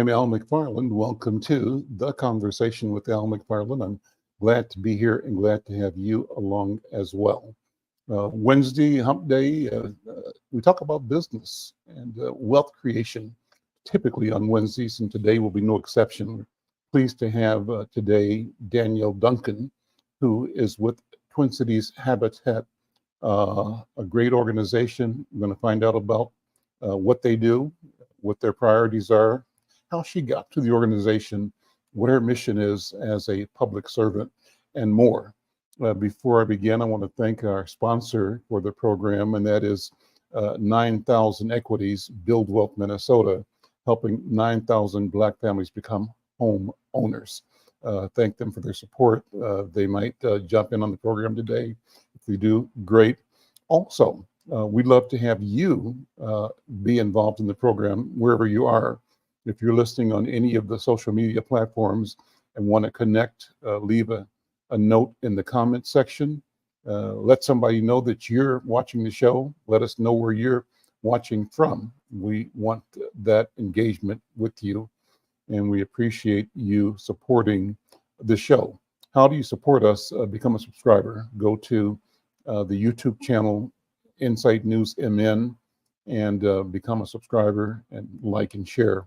I'm Al McFarlane. Welcome to the Conversation with Al McFarlane. I'm glad to be here and glad to have you along as well. Wednesday, hump day, we talk about business and wealth creation, typically on Wednesdays, and today will be no exception. We're pleased to have today Danielle Duncan, who is with Twin Cities Habitat, a great organization. We're going to find out about what they do, what their priorities are, how she got to the organization, what her mission is as a public servant, and more. Before I begin, I want to thank our sponsor for the program, and that is 9,000 Equities, Build Wealth Minnesota, helping 9,000 Black families become home owners. Thank them for their support. They might jump in on the program today. If they do, great. Also, we'd love to have you be involved in the program wherever you are. If you're listening on any of the social media platforms and want to connect, leave a note in the comment section. Let somebody know that you're watching the show. Let us know where you're watching from. We want that engagement with you, and we appreciate you supporting the show. How do you support us? Become a subscriber. Go to the YouTube channel, Insight News MN, and become a subscriber and like and share.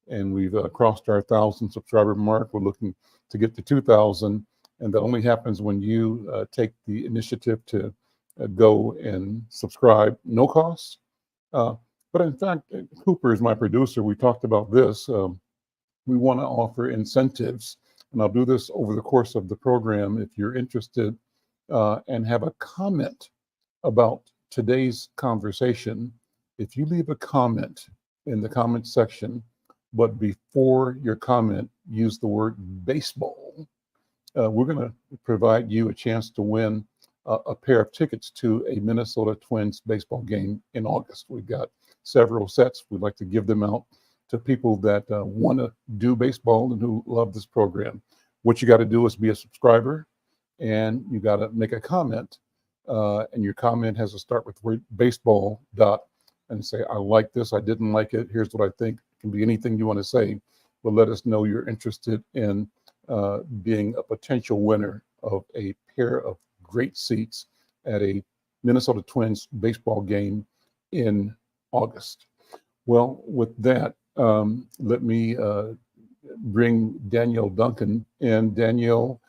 And we've crossed our 1,000 subscriber mark. We're looking to get to 2,000, and that only happens when you take the initiative to go and subscribe, no cost. But in fact, Cooper is my producer. We talked about this. We want to offer incentives, and I'll do this over the course of the program. If you're interested and have a comment about today's conversation, if you leave a comment in the comment section, but before your comment, use the word baseball, we're going to provide you a chance to win a pair of tickets to a Minnesota Twins baseball game in August. We've got several sets. We'd like to give them out to people that want to do baseball and who love this program. What you got to do is be a subscriber, and you got to make a comment, and your comment has to start with word baseball and say, I like this, I didn't like it, here's what I think. It can be anything you want to say, but let us know you're interested in being a potential winner of a pair of great seats at a Minnesota Twins baseball game in August. Well, with that, let me bring Danielle Duncan in. Danielle,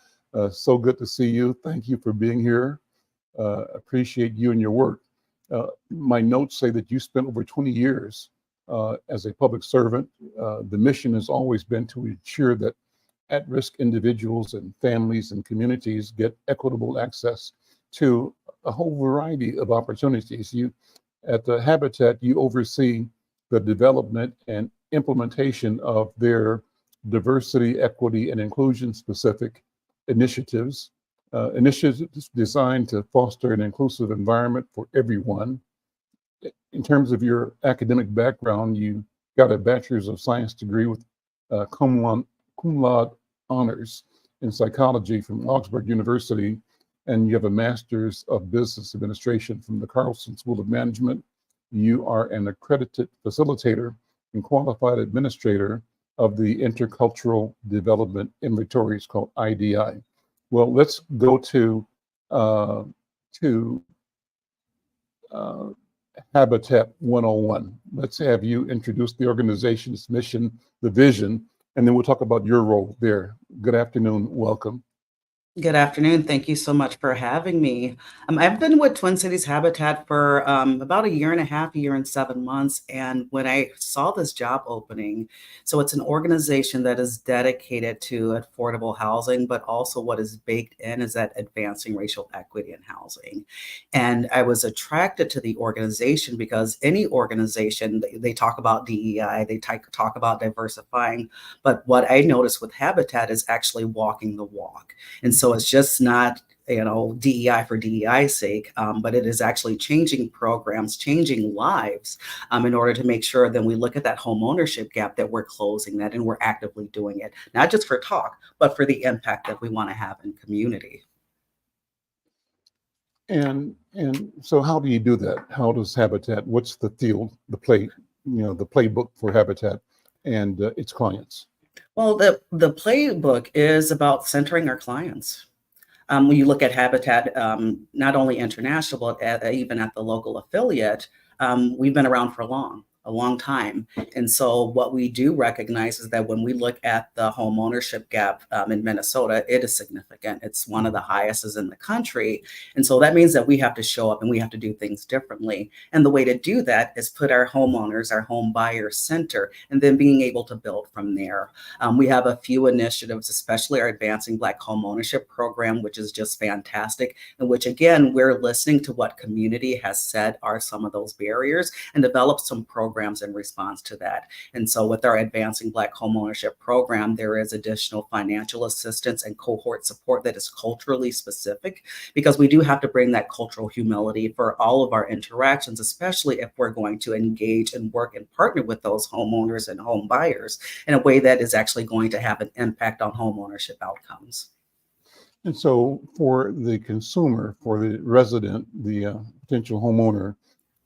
so good to see you. Thank you for being here. Appreciate you and your work. My notes say that you spent over 20 years as a public servant. The mission has always been to ensure that at-risk individuals and families and communities get equitable access to a whole variety of opportunities. You, at the Habitat, you oversee the development and implementation of their diversity, equity, and inclusion specific initiatives. Initiatives designed to foster an inclusive environment for everyone. In terms of your academic background, you got a Bachelor's of Science degree with cum laude honors in psychology from Augsburg University, and you have a Master's of Business Administration from the Carlson School of Management. You are an accredited facilitator and qualified administrator of the Intercultural Development Inventories called IDI. Well, let's go to Habitat 101. Let's have you introduce the organization's mission, the vision, and then we'll talk about your role there. Good afternoon. Welcome. Good afternoon. Thank you so much for having me. I've been with Twin Cities Habitat for about a year and a half, year and 7 months. And when I saw this job opening, so it's an organization that is dedicated to affordable housing, but also what is baked in is that advancing racial equity in housing. And I was attracted to the organization because any organization, they talk about DEI, they talk about diversifying. But what I noticed with Habitat is actually walking the walk. And so it's just not, DEI for DEI's sake, but it is actually changing programs, changing lives in order to make sure that we look at that home ownership gap, that we're closing that and we're actively doing it, not just for talk, but for the impact that we want to have in community. And so how do you do that? How does Habitat, what's the field, the play, the playbook for Habitat and its clients? Well, the playbook is about centering our clients. When you look at Habitat, not only international, but even at the local affiliate, we've been around for a long time. And so what we do recognize is that when we look at the home ownership gap in Minnesota, it is significant. It's one of the highest in the country. And so that means that we have to show up and we have to do things differently. And the way to do that is put our homeowners, our home buyers center, and then being able to build from there. We have a few initiatives, especially our Advancing Black Home Ownership program, which is just fantastic, in which, again, we're listening to what community has said are some of those barriers and develop some programs in response to that. And so with our Advancing Black Home Ownership program, there is additional financial assistance and cohort support that is culturally specific, because we do have to bring that cultural humility for all of our interactions, especially if we're going to engage and work and partner with those homeowners and home buyers in a way that is actually going to have an impact on home ownership outcomes. And so for the consumer, for the resident, the potential homeowner,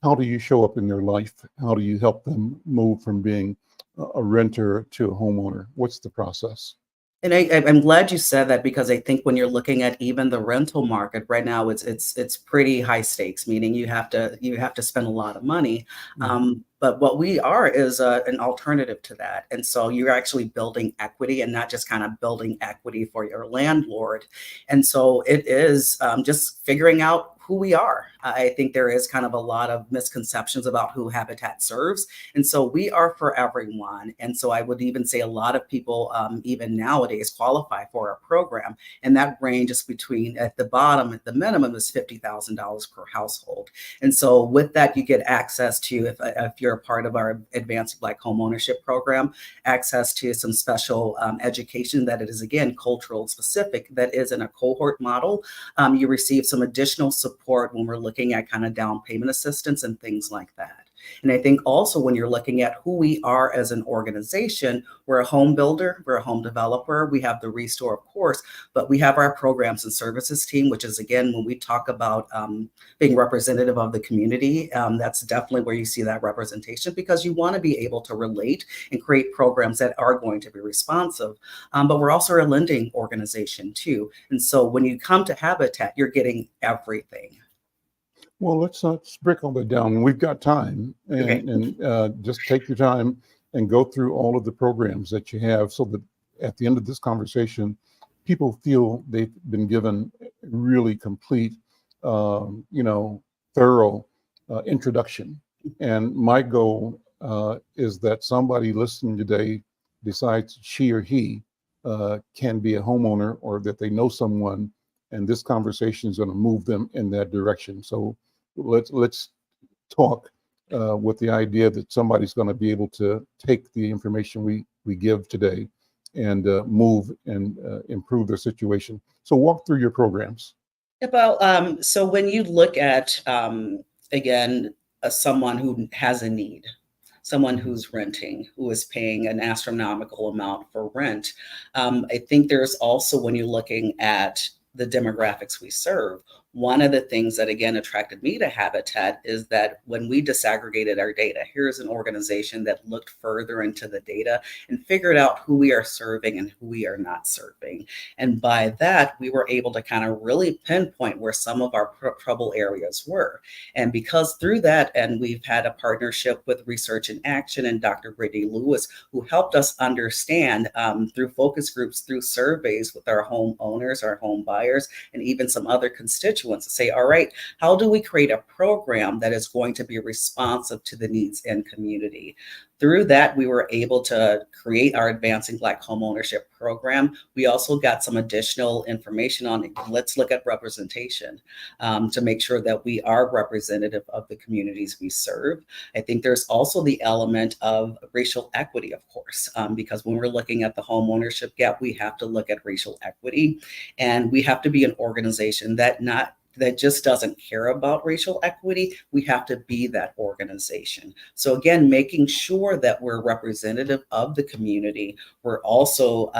how do you show up in their life? How do you help them move from being a renter to a homeowner? What's the process? And I'm glad you said that, because I think when you're looking at even the rental market right now, it's pretty high stakes, meaning you have to spend a lot of money. But what we are is an alternative to that. And so you're actually building equity and not just kind of building equity for your landlord. And so it is just figuring out who we are. I think there is kind of a lot of misconceptions about who Habitat serves. And so we are for everyone. And so I would even say a lot of people, even nowadays, qualify for our program. And that ranges between, at the bottom, at the minimum is $50,000 per household. And so with that, you get access to, if you're a part of our Advanced Black Home Ownership program, access to some special education that it is, again, cultural specific, that is in a cohort model. You receive some additional support when we're looking at kind of down payment assistance and things like that. And I think also when you're looking at who we are as an organization, we're a home builder, we're a home developer, we have the Restore, of course, but we have our programs and services team, which is, again, when we talk about being representative of the community, that's definitely where you see that representation, because you want to be able to relate and create programs that are going to be responsive. But we're also a lending organization too. And so when you come to Habitat, you're getting everything. Well, let's break all that down. We've got time, and just take your time and go through all of the programs that you have, so that at the end of this conversation, people feel they've been given a really complete, thorough introduction. And my goal is that somebody listening today decides she or he can be a homeowner, or that they know someone, and this conversation is going to move them in that direction. So let's talk with the idea that somebody's going to be able to take the information we give today and move and improve their situation. So walk through your programs. So when you look at, again, someone who has a need, someone who's renting, who is paying an astronomical amount for rent, I think there's also, when you're looking at the demographics we serve, one of the things that, again, attracted me to Habitat is that when we disaggregated our data, here's an organization that looked further into the data and figured out who we are serving and who we are not serving. And by that, we were able to kind of really pinpoint where some of our trouble areas were. And because through that, and we've had a partnership with Research in Action and Dr. Brittany Lewis, who helped us understand through focus groups, through surveys with our home owners, our home buyers, and even some other constituents, to say, all right, how do we create a program that is going to be responsive to the needs in community? Through that, we were able to create our Advancing Black Home Ownership program. We also got some additional information on, let's look at representation to make sure that we are representative of the communities we serve. I think there's also the element of racial equity, of course, because when we're looking at the home ownership gap, we have to look at racial equity, and we have to be an organization that just doesn't care about racial equity. We have to be that organization. So again, making sure that we're representative of the community. We're also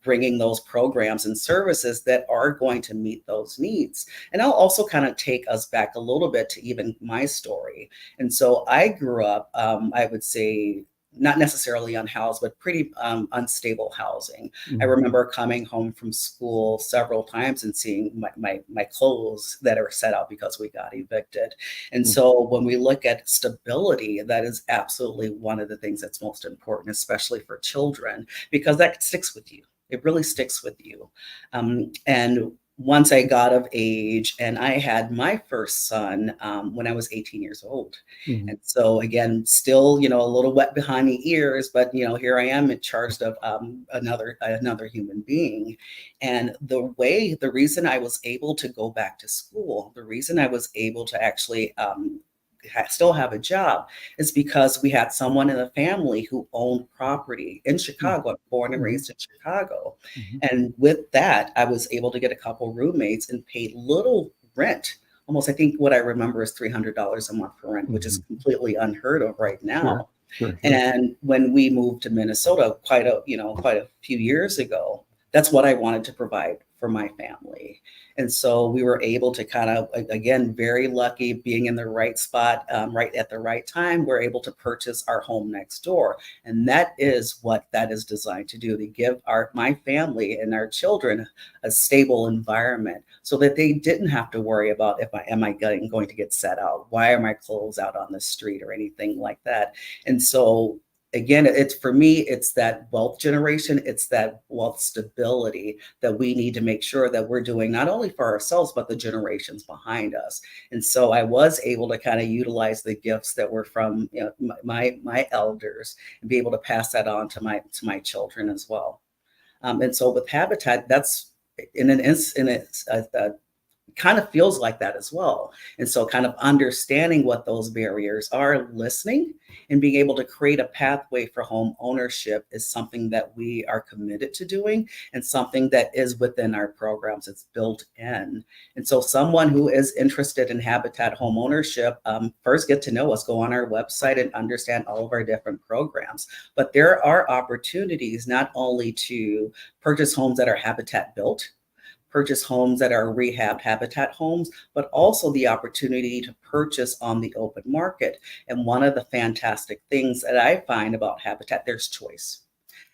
bringing those programs and services that are going to meet those needs. And I'll also kind of take us back a little bit to even my story. And so I grew up, I would say, not necessarily unhoused, but pretty unstable housing. I Mhm. remember coming home from school several times and seeing my clothes that are set out because we got evicted. And Mhm. so when we look at stability, that is absolutely one of the things that's most important, especially for children, because that sticks with you. It really sticks with you. And once I got of age, and I had my first son when I was 18 years old. Mhm. And so again, still, a little wet behind the ears, but here I am in charge of another human being. And the reason I was able to go back to school, the reason I was able to actually still have a job is because we had someone in the family who owned property in Chicago, born and Mhm. raised in Chicago. Mhm. And with that, I was able to get a couple roommates and paid little rent. Almost, I think what I remember is $300 a month for rent, which is Mhm. completely unheard of right Sure, now. sure, sure. And when we moved to Minnesota quite a few years ago, that's what I wanted to provide for my family. And so we were able to kind of, again, very lucky being in the right spot, right at the right time, we're able to purchase our home next door. And that is what that is designed to do, to give my family and our children a stable environment so that they didn't have to worry about am I going to get set out? Why are my clothes out on the street or anything like that? And so again, it's for me, it's that wealth generation, it's that wealth stability that we need to make sure that we're doing not only for ourselves, but the generations behind us. And so I was able to kind of utilize the gifts that were from my elders and be able to pass that on to my children as well. And so with Habitat, that's in a kind of feels like that as well. And so kind of understanding what those barriers are, listening, and being able to create a pathway for home ownership is something that we are committed to doing and something that is within our programs. It's built in. And so someone who is interested in Habitat home ownership, first get to know us, go on our website and understand all of our different programs. But there are opportunities not only to purchase homes that are Habitat built, purchase homes that are rehab habitat homes, but also the opportunity to purchase on the open market. And one of the fantastic things that I find about Habitat, there's choice.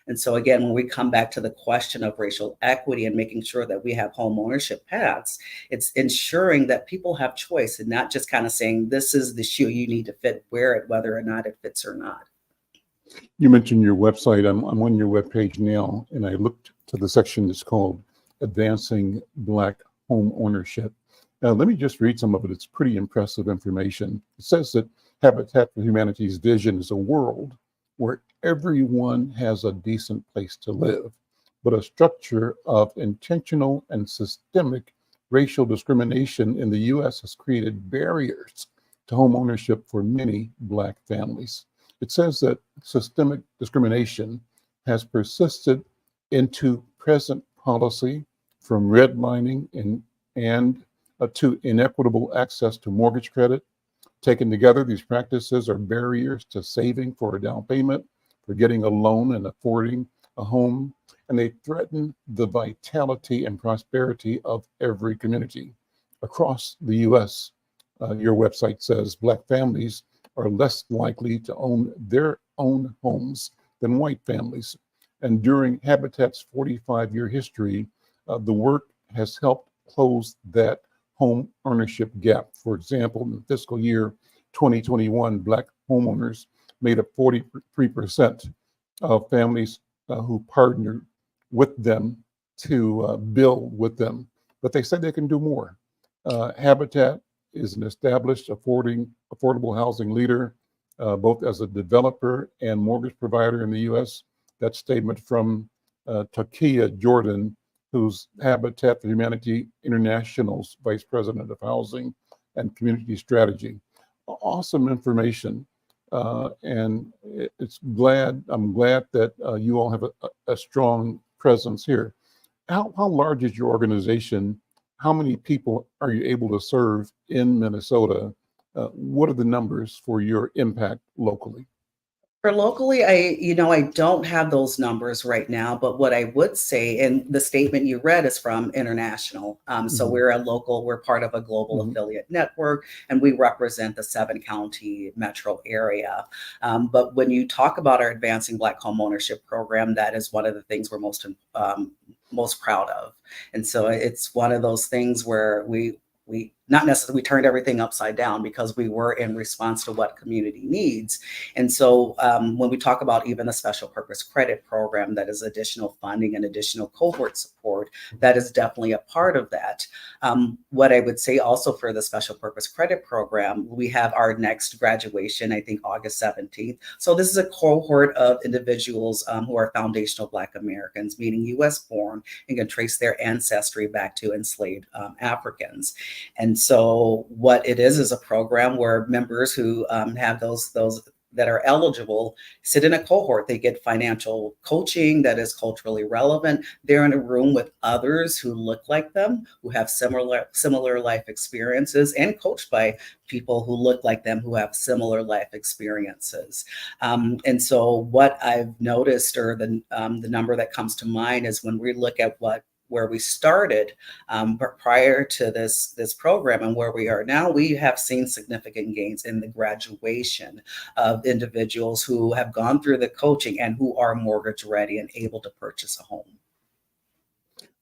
And so again, when we come back to the question of racial equity and making sure that we have home ownership paths, it's ensuring that people have choice and not just kind of saying, this is the shoe you need to fit, wear it, whether or not it fits or not. You mentioned your website. I'm on your webpage now, and I looked to the section that's called Advancing Black Home Ownership. Let me just read some of it. It's pretty impressive information. It says that Habitat for Humanity's vision is a world where everyone has a decent place to live, but a structure of intentional and systemic racial discrimination in the U.S. has created barriers to home ownership for many Black families. It says that systemic discrimination has persisted into present policy, from redlining and to inequitable access to mortgage credit. Taken together, these practices are barriers to saving for a down payment, for getting a loan and affording a home, and they threaten the vitality and prosperity of every community. Across the U.S., your website says Black families are less likely to own their own homes than white families. And during Habitat's 45-year history, the work has helped close that home ownership gap. For example, in the fiscal year 2021, Black homeowners made up 43% of families who partnered with them to build with them. But they said they can do more. Habitat is an established affordable housing leader, both as a developer and mortgage provider in the U.S. That statement from Takia Jordan, who's Habitat for Humanity International's Vice President of Housing and Community Strategy. Awesome information. And I'm glad that you all have a strong presence here. How large is your organization? How many people are you able to serve in Minnesota? What are the numbers for your impact locally? For locally, I don't have those numbers right now, but what I would say, and the statement you read is from international. So Mhm. we're part of a global Mhm. affiliate network, and we represent the 7-county metro area. But when you talk about our Advancing Black Home Ownership program, that is one of the things we're most proud of. And so it's one of those things where we not necessarily we turned everything upside down because we were in response to what community needs. And so when we talk about even the special purpose credit program, that is additional funding and additional cohort support, that is definitely a part of that. What I would say also for the special purpose credit program, we have our next graduation, I think August 17th. So this is a cohort of individuals who are foundational Black Americans, meaning US born, and can trace their ancestry back to enslaved Africans. And so what it is a program where members who have those that are eligible sit in a cohort. They get financial coaching that is culturally relevant. They're in a room with others who look like them, who have similar life experiences, and coached by people who look like them, who have similar life experiences. And so what I've noticed, or the number that comes to mind, is when we look at where we started but prior to this program and where we are now, we have seen significant gains in the graduation of individuals who have gone through the coaching and who are mortgage ready and able to purchase a home.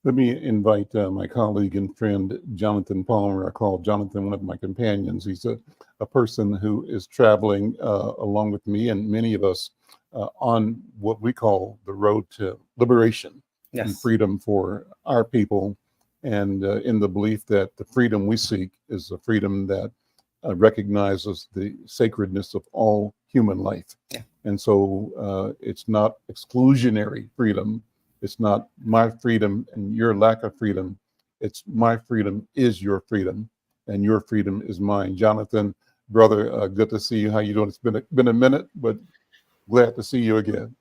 Let me invite my colleague and friend, Jonathan Palmer. I call Jonathan one of my companions. He's a person who is traveling along with me and many of us on what we call the road to liberation and Yes. freedom for our people, and in the belief that the freedom we seek is a freedom that recognizes the sacredness of all human life. Yeah. And so it's not exclusionary freedom. It's not my freedom and your lack of freedom. It's my freedom is your freedom, and your freedom is mine. Jonathan, brother, good to see you. How you doing? It's been a minute, but glad to see you again.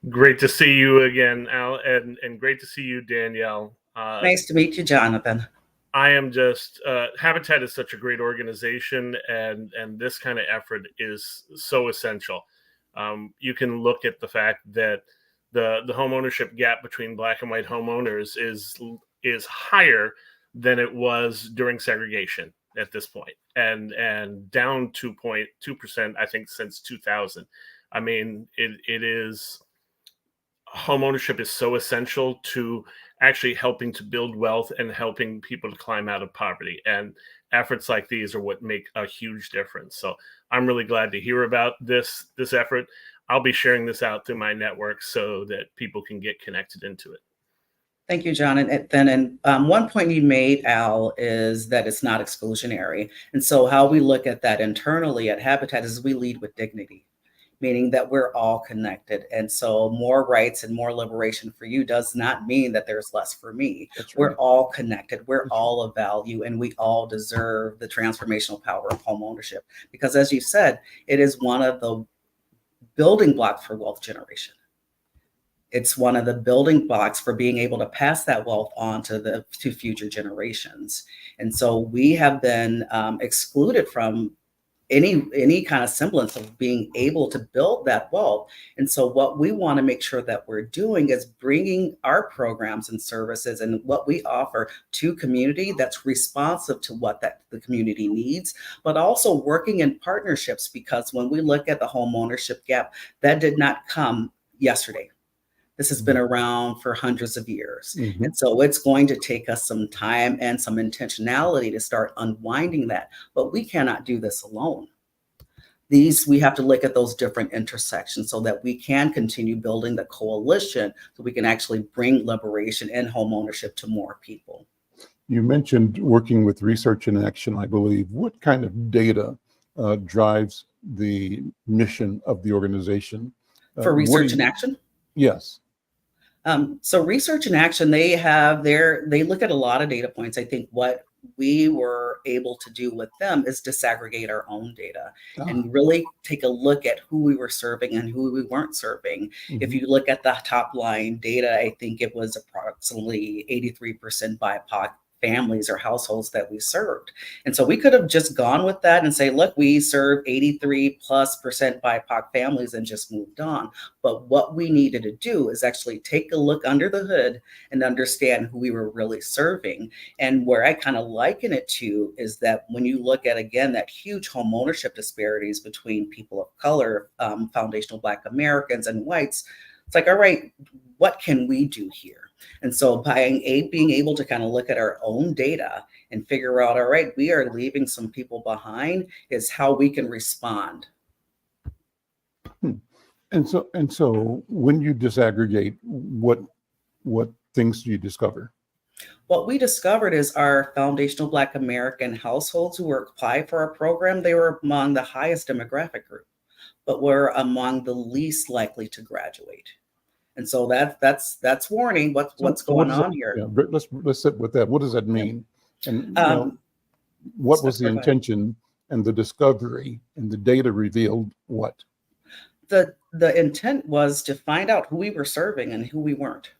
Great to see you again, Al, and great to see you, Danielle. Nice to meet you, Jonathan. I am just Habitat is such a great organization, and this kind of effort is so essential. You can look at the fact that the home ownership gap between Black and white homeowners is higher than it was during segregation at this point, and down 2.2%, I think, since 2000. I mean, it is home ownership is so essential to actually helping to build wealth and helping people to climb out of poverty. And efforts like these are what make a huge difference. So I'm really glad to hear about this effort. I'll be sharing this out through my network so that people can get connected into it. Thank you, John. And one point you made, Al, is that it's not exclusionary. And so how we look at that internally at Habitat is we lead with dignity, meaning that we're all connected. And so more rights and more liberation for you does not mean that there's less for me. That's right. We're all connected. We're all of value, and we all deserve the transformational power of home ownership. Because as you said, it is one of the building blocks for wealth generation. It's one of the building blocks for being able to pass that wealth on to future generations. And so we have been excluded from any kind of semblance of being able to build that wealth. And so what we want to make sure that we're doing is bringing our programs and services and what we offer to community that's responsive to what the community needs, but also working in partnerships, because when we look at the home ownership gap, that did not come yesterday. This has been around for hundreds of years. Mhm. And so it's going to take us some time and some intentionality to start unwinding that. But we cannot do this alone. We have to look at those different intersections so that we can continue building the coalition so we can actually bring liberation and home ownership to more people. You mentioned working with Research in Action, I believe. What kind of data drives the mission of the organization? For Research in Action? Yes. So Research in Action, they look at a lot of data points. I think what we were able to do with them is disaggregate our own data and really take a look at who we were serving and who we weren't serving. If you look at the top line data, I think it was approximately 83% BIPOC, families or households that we served. And so we could have just gone with that and say, look, we serve 83+% BIPOC families and just moved on. But what we needed to do is actually take a look under the hood and understand who we were really serving. And where I kind of liken it to is that when you look at, again, that huge home ownership disparities between people of color, foundational Black Americans and whites, it's like, all right, what can we do here? And so by being able to kind of look at our own data and figure out, all right, we are leaving some people behind, is how we can respond. And so when you disaggregate, what things do you discover? What we discovered is our foundational Black American households who were applied for our program, they were among the highest demographic group, but were among the least likely to graduate. And so that's warning what's going on here. Yeah, let's sit with that. What does that mean? And what was the intention and the discovery, and the data revealed what? The intent was to find out who we were serving and who we weren't.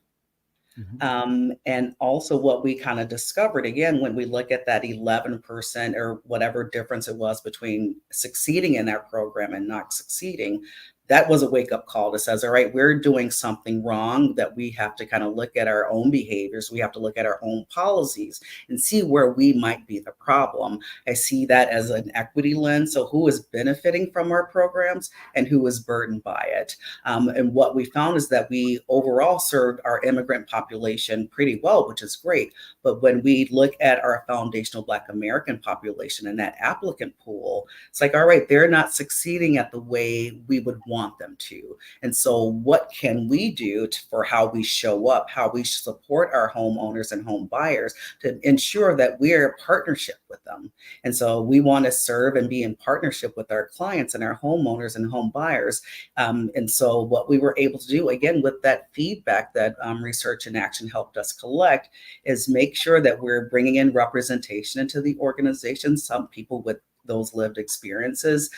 And also what we kind of discovered, again, when we look at that 11% or whatever difference it was between succeeding in that program and not succeeding, that was a wake-up call that says, all right, we're doing something wrong, that we have to kind of look at our own behaviors. We have to look at our own policies and see where we might be the problem. I see that as an equity lens. So who is benefiting from our programs and who is burdened by it? And what we found is that we overall served our immigrant population pretty well, which is great. But when we look at our foundational Black American population and that applicant pool, it's like, all right, they're not succeeding at the way we would want them to. And so what can we do for how we show up, how we support our homeowners and home buyers to ensure that we're in partnership with them? And so we want to serve and be in partnership with our clients and our homeowners and home buyers. And so what we were able to do, again, with that feedback that Research in Action helped us collect, is make sure that we're bringing in representation into the organization, some people with those lived experiences,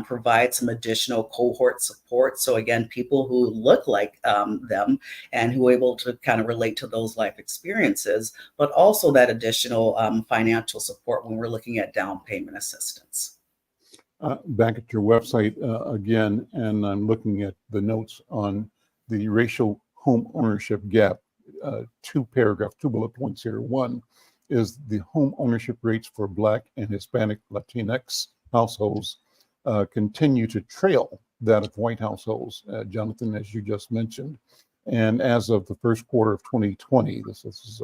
provide some additional cohort support. So again, people who look like them and who are able to kind of relate to those life experiences, but also that additional financial support when we're looking at down payment assistance. Back at your website again, and I'm looking at the notes on the racial home ownership gap. Two bullet points here. One is the home ownership rates for Black and Hispanic Latinx households continue to trail that of white households, Jonathan, as you just mentioned. And as of the first quarter of 2020, this is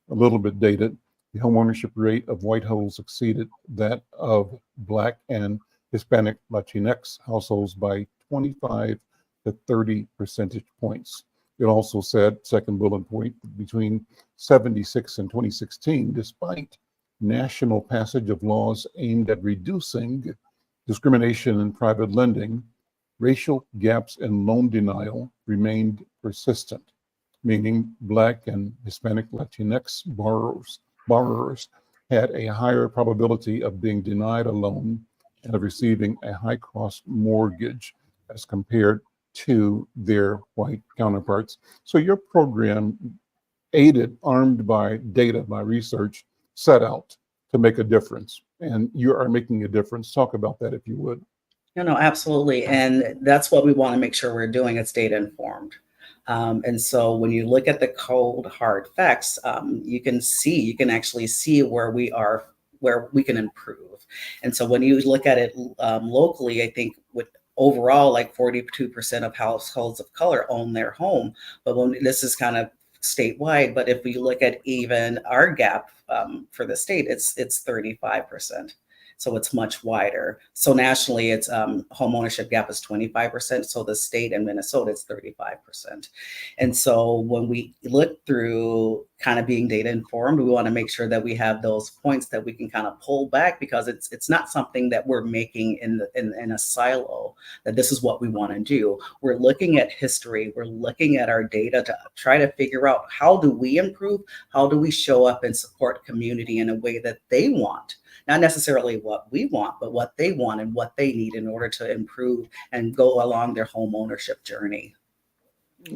a little bit dated, the home ownership rate of white households exceeded that of Black and Hispanic Latinx households by 25 to 30 percentage points. It also said, second bullet point, between 76 and 2016, despite national passage of laws aimed at reducing discrimination in private lending, racial gaps in loan denial remained persistent, meaning Black and Hispanic Latinx borrowers had a higher probability of being denied a loan and of receiving a high-cost mortgage as compared to their white counterparts. So your program, aided, armed by data, by research, set out to make a difference. And you are making a difference. Talk about that, if you would. No, absolutely. And that's what we want to make sure we're doing. It's data informed. And so when you look at the cold, hard facts, you can actually see where we are, where we can improve. And so when you look at it locally, I think with overall, like 42% of households of color own their home. But when this is kind of statewide, but if we look at even our gap for the state, it's 35%. So it's much wider. So nationally, it's home ownership gap is 25%. So the state in Minnesota, it's 35%. And so when we look through kind of being data informed, we want to make sure that we have those points that we can kind of pull back, because it's not something that we're making in a silo, that this is what we want to do. We're looking at history. We're looking at our data to try to figure out, how do we improve? How do we show up and support community in a way that they want? Not necessarily what we want, but what they want and what they need in order to improve and go along their home ownership journey.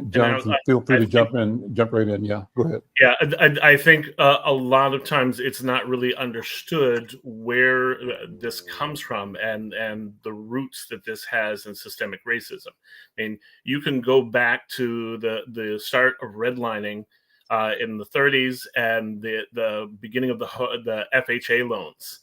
Jonathan, feel free to jump right in. Yeah, go ahead. Yeah, I think a lot of times it's not really understood where this comes from and the roots that this has in systemic racism. I mean, you can go back to the start of redlining in the 30s and the beginning of the FHA loans,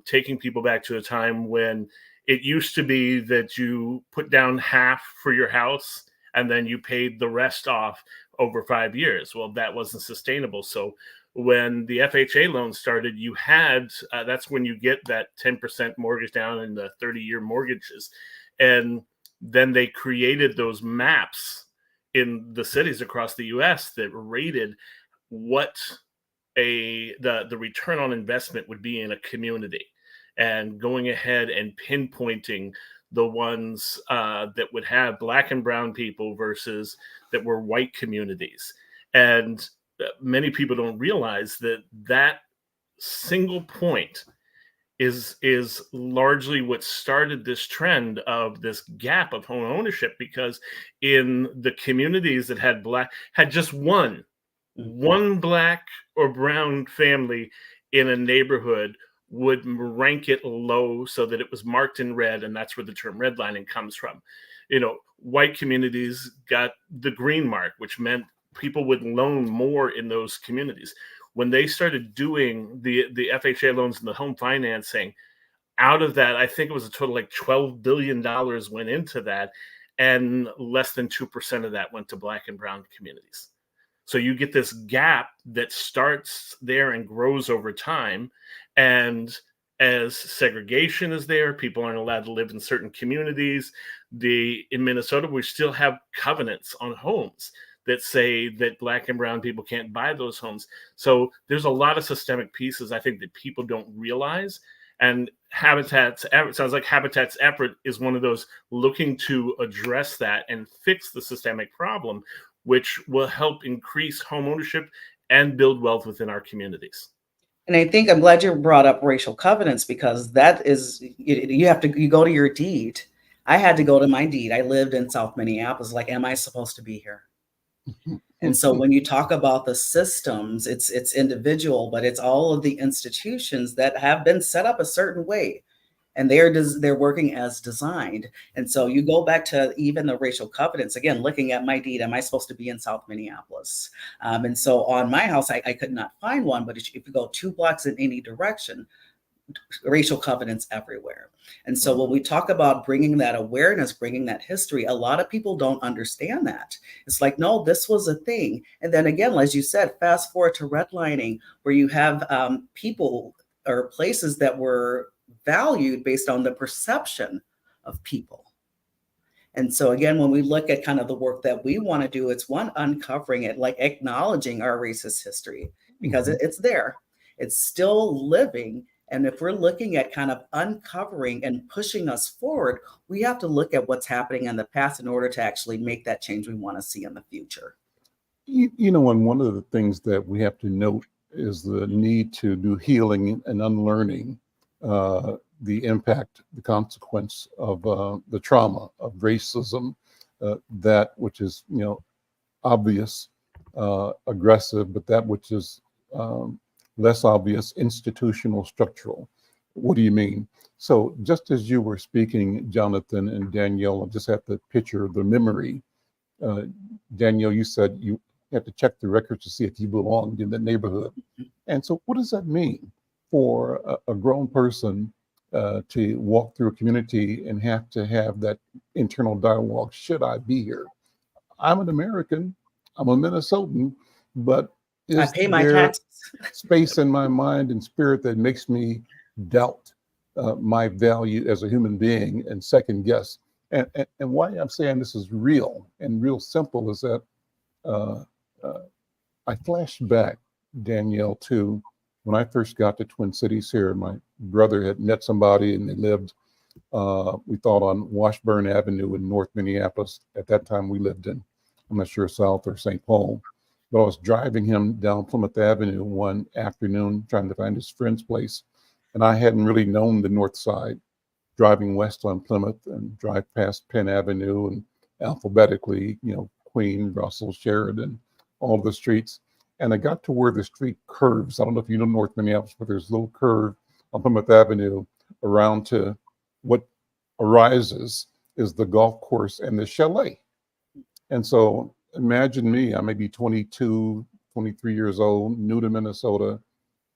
taking people back to a time when it used to be that you put down half for your house and then you paid the rest off over 5 years. Well, that wasn't sustainable. So when the FHA loan started, you had that's when you get that 10% mortgage down and the 30-year mortgages. And then they created those maps in the cities across the US that rated what the return on investment would be in a community, and going ahead and pinpointing the ones that would have Black and brown people versus that were white communities. And many people don't realize that that single point is largely what started this trend of this gap of home ownership, because in the communities that had just one Black or brown family in a neighborhood would rank it low so that it was marked in red, and that's where the term redlining comes from. White communities got the green mark, which meant people would loan more in those communities. When they started doing the FHA loans and the home financing, out of that, I think it was a total like $12 billion went into that, and less than 2% of that went to Black and brown communities. So you get this gap that starts there and grows over time. And as segregation is there, people aren't allowed to live in certain communities. In Minnesota, we still have covenants on homes that say that Black and brown people can't buy those homes. So there's a lot of systemic pieces, I think, that people don't realize. And it sounds like Habitat's effort is one of those looking to address that and fix the systemic problem, which will help increase home ownership and build wealth within our communities. And I think I'm glad you brought up racial covenants, because that is, you go to your deed. I had to go to my deed. I lived in South Minneapolis. Like, am I supposed to be here? And so when you talk about the systems, it's individual, but it's all of the institutions that have been set up a certain way, and they're working as designed. And so you go back to even the racial covenants, again, looking at my deed, am I supposed to be in South Minneapolis? And so on my house, I could not find one, but if you go 2 blocks in any direction, racial covenants everywhere. And so when we talk about bringing that awareness, bringing that history, a lot of people don't understand that. It's like, no, this was a thing. And then again, as you said, fast forward to redlining, where you have people or places that were valued based on the perception of people. And so again, when we look at kind of the work that we want to do, it's one, uncovering it, like acknowledging our racist history, because it's there, it's still living. And if we're looking at kind of uncovering and pushing us forward, we have to look at what's happening in the past in order to actually make that change we want to see in the future. And one of the things that we have to note is the need to do healing and unlearning, the impact, the consequence of the trauma of racism, that which is, obvious, aggressive, but that which is less obvious, institutional, structural. What do you mean? So just as you were speaking, Jonathan and Danielle, I just have to picture the memory. Danielle, you said you have to check the records to see if you belonged in the neighborhood. And so what does that mean for a grown person to walk through a community and have to have that internal dialogue? Should I be here? I'm an American, I'm a Minnesotan, but I pay my taxes. Space in my mind and spirit that makes me doubt my value as a human being and second guess. And why I'm saying this is real and real simple is that I flashed back, Danielle, to when I first got to Twin Cities here. My brother had met somebody and they lived, we thought, on Washburn Avenue in North Minneapolis. At that time we lived in, I'm not sure, South or St. Paul. But I was driving him down Plymouth Avenue one afternoon trying to find his friend's place. And I hadn't really known the north side, driving west on Plymouth and drive past Penn Avenue and alphabetically, Queen, Russell, Sheridan, all the streets. And I got to where the street curves. I don't know if you know North Minneapolis, but there's a little curve on Plymouth Avenue around to what arises is the golf course and the chalet. And so imagine me, I may be 22, 23 years old, new to Minnesota,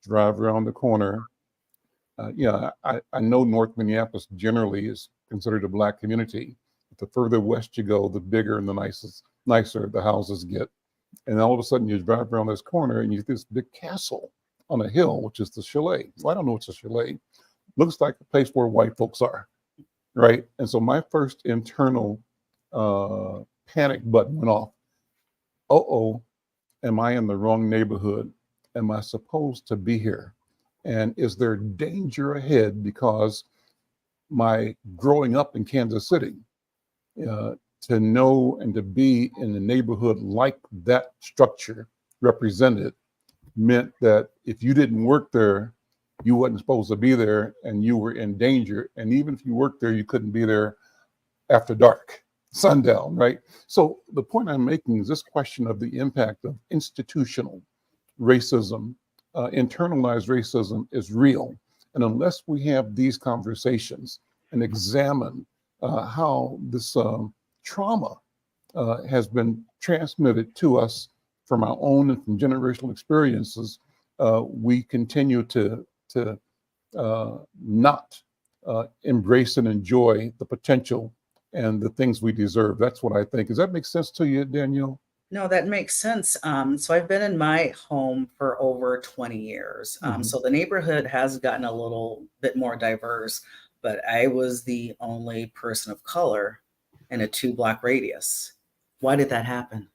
drive around the corner. I know North Minneapolis generally is considered a Black community. But the further west you go, the bigger and the nicer the houses get. And all of a sudden you drive around this corner and you get this big castle on a hill, which is the chalet. Well, I don't know what's a chalet. Looks like a place where white folks are, right? And so my first internal panic button went off. Uh-oh, am I in the wrong neighborhood? Am I supposed to be here? And is there danger ahead? Because my growing up in Kansas City, to know and to be in a neighborhood like that structure represented meant that if you didn't work there, you wasn't supposed to be there and you were in danger. And even if you worked there, you couldn't be there after dark, sundown, right? So the point I'm making is this question of the impact of institutional racism, internalized racism is real. And unless we have these conversations and examine how this trauma has been transmitted to us from our own and from generational experiences, we continue to not embrace and enjoy the potential and the things we deserve. That's what I think. Does that make sense to you, Danielle? No, that makes sense. So I've been in my home for over 20 years. So the neighborhood has gotten a little bit more diverse, but I was the only person of color in a 2-block radius. Why did that happen?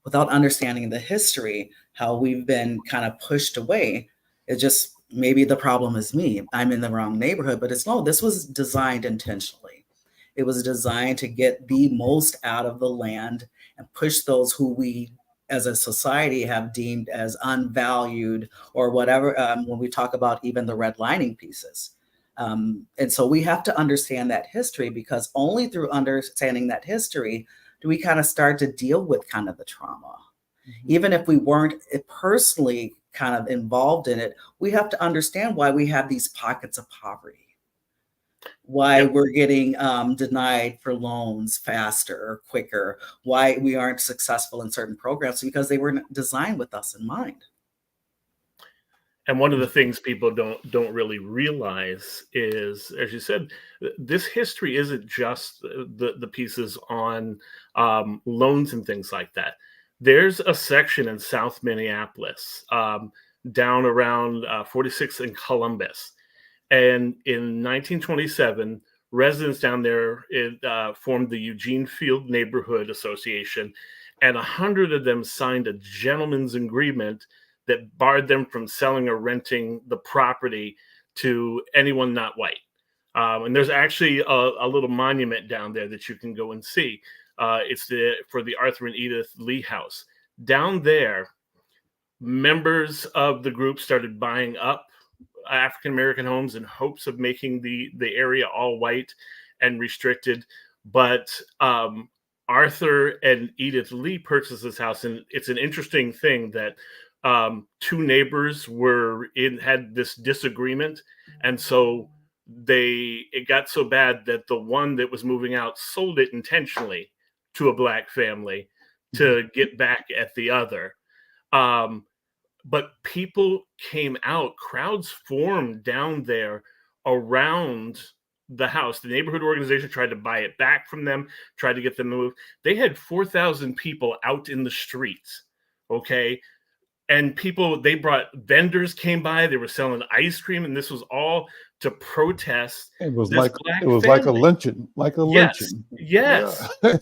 Without understanding the history, how we've been kind of pushed away, it just, maybe the problem is me. I'm in the wrong neighborhood, but this was designed intentionally. It was designed to get the most out of the land and push those who we as a society have deemed as unvalued or whatever, when we talk about even the redlining pieces. And so we have to understand that history, because only through understanding that history do we kind of start to deal with kind of the trauma. Even if we weren't personally kind of involved in it, we have to understand why we have these pockets of poverty. Why we're getting denied for loans faster or quicker, why we aren't successful in certain programs, because they weren't designed with us in mind. And one of the things people don't really realize is, as you said, this history isn't just the pieces on loans and things like that. There's a section in South Minneapolis, down around 46th and Columbus. And in 1927, residents down there formed the Eugene Field Neighborhood Association, and 100 of them signed a gentleman's agreement that barred them from selling or renting the property to anyone not white. And there's actually a little monument down there that you can go and see. It's for the Arthur and Edith Lee House. Down there, members of the group started buying up African-American homes in hopes of making the area all white and restricted. But Arthur and Edith Lee purchased this house. And it's an interesting thing that two neighbors had this disagreement. And so it got so bad that the one that was moving out sold it intentionally to a Black family to get back at the other. But people came out, crowds formed down there around the house. The neighborhood organization tried to buy it back from them, tried to get them moved. They had 4,000 people out in the streets, okay? And they brought vendors came by, they were selling ice cream, and this was all to protest. It was like a lynching, lynching. Yes. Yeah.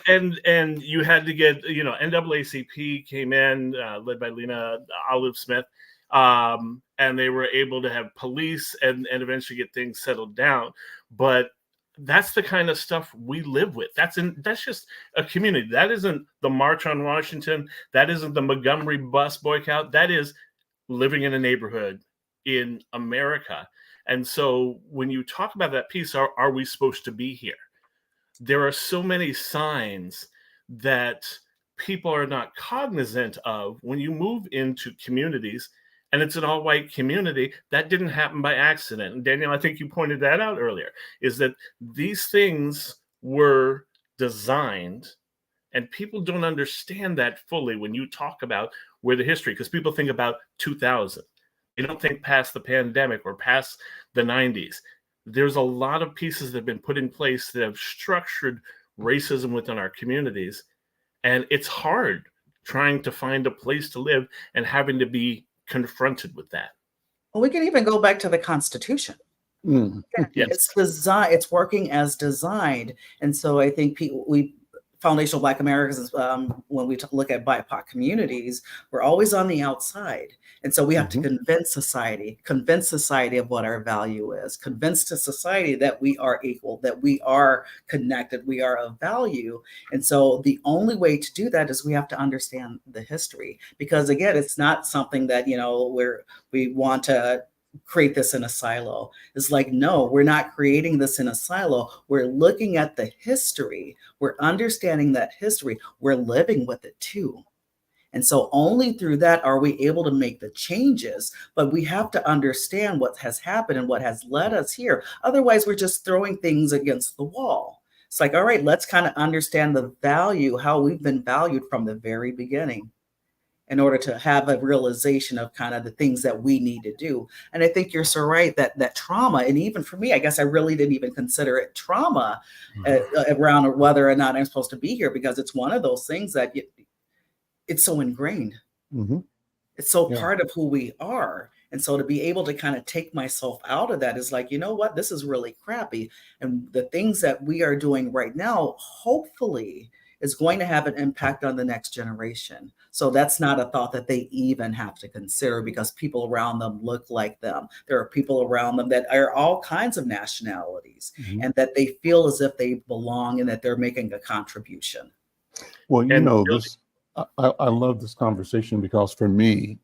and you had to get, NAACP came in, led by Lena Olive Smith, and they were able to have police and eventually get things settled down. But that's the kind of stuff we live with. That's just a community. That isn't the March on Washington. That isn't the Montgomery bus boycott. That is living in a neighborhood in America. And so when you talk about that piece, are we supposed to be here? There are so many signs that people are not cognizant of when you move into communities and it's an all-white community. That didn't happen by accident. And Danielle, I think you pointed that out earlier, is that these things were designed, and people don't understand that fully when you talk about where the history, because people think about 2000. They don't think past the pandemic or past the 90s. There's a lot of pieces that have been put in place that have structured racism within our communities. And it's hard trying to find a place to live and having to be confronted with that. Well, we can even go back to the Constitution. Mm. Yes. It's designed, it's working as designed. And so I think Foundational Black Americans, when we look at BIPOC communities, we're always on the outside. And so we have to convince society of what our value is, convince the society that we are equal, that we are connected, we are of value. And so the only way to do that is we have to understand the history, because again, it's not something that, we want to create this in a silo. It's like, no, we're not creating this in a silo. We're looking at the history. We're understanding that history. We're living with it too. And so only through that are we able to make the changes. But we have to understand what has happened and what has led us here. Otherwise, we're just throwing things against the wall. It's like, all right, let's kind of understand the value, how we've been valued from the very beginning, in order to have a realization of kind of the things that we need to do. And I think you're so right that trauma, and even for me, I guess I really didn't even consider it trauma around whether or not I'm supposed to be here, because it's one of those things that it's so ingrained. It's so part of who we are. And so to be able to kind of take myself out of that is like, you know what, this is really crappy. And the things that we are doing right now, hopefully, is going to have an impact on the next generation. So that's not a thought that they even have to consider, because people around them look like them. There are people around them that are all kinds of nationalities, and that they feel as if they belong and that they're making a contribution. Well, I love this conversation, because for me,